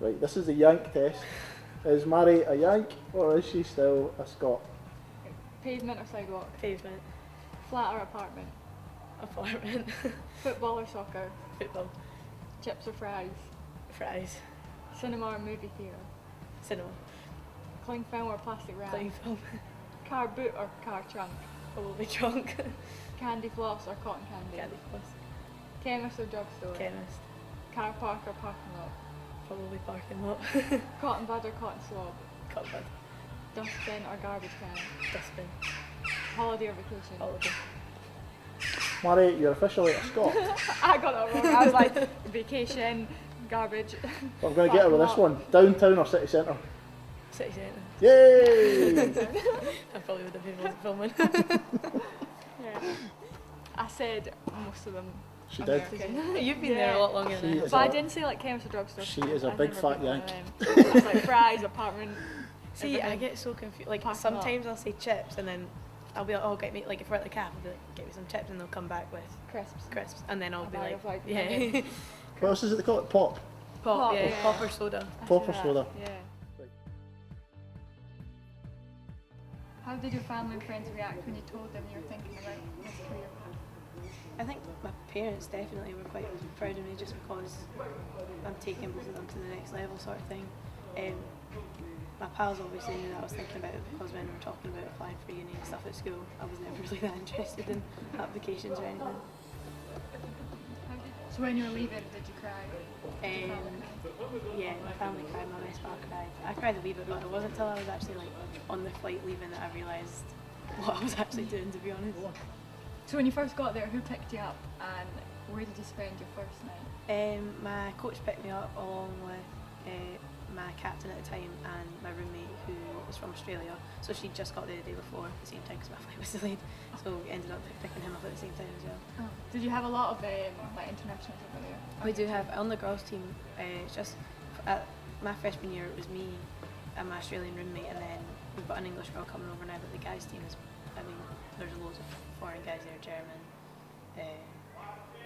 Right, this is the Yank test. Is Mhari a Yank or is she still a Scot? Pavement or sidewalk? Pavement. Flat or apartment? Apartment. Football or soccer? Football. Chips or fries? Fries. Cinema or movie theatre? Cinema. Cling film or plastic wrap? Cling film. Car boot or car trunk? Probably trunk. Candy floss or cotton candy? Candy floss. Chemist or drugstore? Chemist. Car park or parking lot? Probably parking lot. Cotton bud or cotton swab? Cotton bud. Dustbin or garbage can? Dustbin. Holiday or vacation? Holiday. Mhari, you're officially a Scot. I got that wrong. I was like, vacation, garbage. Well, I'm going to get her with this one. Downtown or city centre? City centre. Yay! I probably would have been wasn't filming. Yeah. I said most of them. She did. American. You've been there a lot longer than She I is But I a- didn't say like chemist or drugstore. She is a I've big never fat been one of yank. them. I was like fries, apartment. See, I everything. get so confused. Like Parking sometimes I'll say chips and then I'll be like, oh, get me, like if we're at the cafe, I'll be like, get me some chips, and they'll come back with Crisps. and then I'll A be bag like, of, like, yeah. nuggets. What else is it they call it? Pop. Pop, yeah, yeah. pop or soda. I Pop see or that, soda. Yeah. How did your family and friends react when you told them you were thinking about this career? I think my parents definitely were quite proud of me just because I'm taking both of them to the next level sort of thing. My pals obviously knew that I was thinking about it because when we were talking about applying for uni and stuff at school, I was never really that interested in applications or anything. So when you were leaving, did you cry? Yeah, my family cried, my best pal cried. I cried a wee bit, but it wasn't until I was actually like on the flight leaving that I realised what I was actually doing, to be honest. So when you first got there, who picked you up and where did you spend your first night? My coach picked me up along with my captain at the time and my roommate who was from Australia. So she just got there the day before at the same time because my flight was delayed. So we ended up picking him up at the same time as well. Oh. Did you have a lot of like internationals over there? We do have, on the girls team, it's just, my freshman year it was me and my Australian roommate, and then we've got an English girl coming over now, but the guys team is, I mean, there's loads of foreign guys there, German,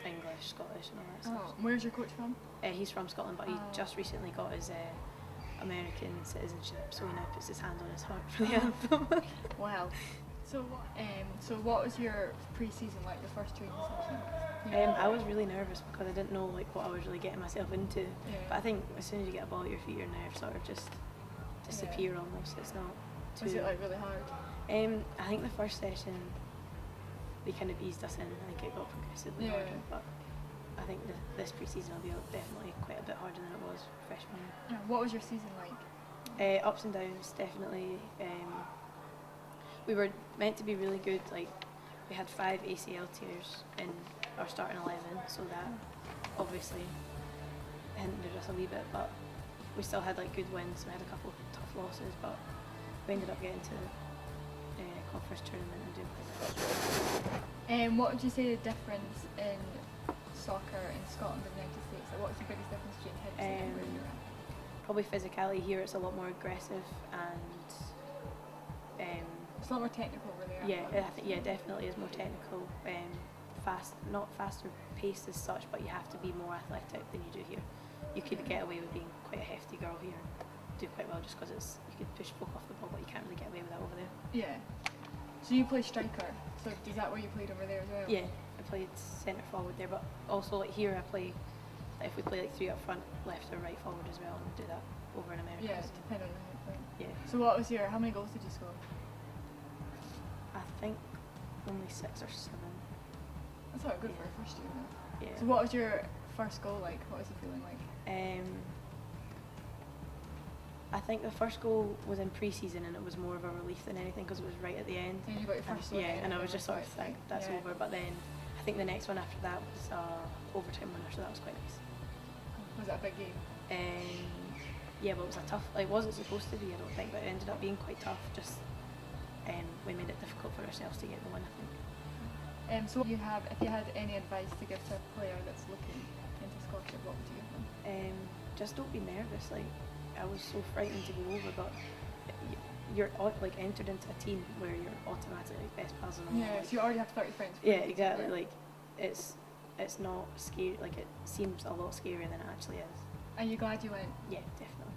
English, Scottish and all that stuff. Oh, where's your coach from? He's from Scotland, but he just recently got his American citizenship, so he now puts his hand on his heart for the anthem. Wow. So what was your pre-season like, the first training session? I was really nervous because I didn't know like what I was really getting myself into. Yeah. But I think as soon as you get a ball at your feet, your nerves sort of just disappear almost. It's not too. Was it like really hard? I think the first session they kind of eased us in. I think it got progressively harder, but I think this pre-season will be definitely quite a bit harder than it was freshman year. Yeah. What was your season like? Ups and downs, definitely. We were meant to be really good. Like we had 5 ACL tears in our starting 11, so that obviously hindered us a wee bit. But we still had like good wins. We had a couple of tough losses, but we ended up getting to the conference tournament and doing quite well. What would you say the difference in soccer in Scotland and the United States? Like, what's the biggest difference between Hibs and where you're at? Probably physicality. Here it's a lot more aggressive and it's a lot more technical over there. yeah, definitely is more technical. Not faster paced as such, but you have to be more athletic than you do here. You could get away with being quite a hefty girl here and do quite well just because you could push folk off the ball, but you can't really get away with that over there. Yeah. So you play striker. So is that where you played over there as well? Yeah, I played centre forward there, but also like here I play. If we play like 3 up front, left or right forward as well, and do that over in America. Yeah, depending on who you play. Yeah. So how many goals did you score? I think only 6 or 7. That's not good for a first year, though. Yeah. So what was your first goal like? What was the feeling like? I think the first goal was in pre-season and it was more of a relief than anything because it was right at the end. And you got your first one. Yeah, and I was just sort of like, that's yeah. over. But then I think the next one after that was overtime winner, so that was quite nice. Was that a big game? Yeah, but it was a tough. Like, wasn't supposed to be, I don't think, but it ended up being quite tough. Just we made it difficult for ourselves to get the win, I think. So if you had any advice to give to a player that's looking into scholarship, what would you give them? Just don't be nervous. Like, I was so frightened to go over, but you're like entered into a team where you're automatically best pals and all. Yeah, so you already have 30 friends. Yeah, exactly. Like, it's not scary. Like, it seems a lot scarier than it actually is. Are you glad you went? Yeah, definitely.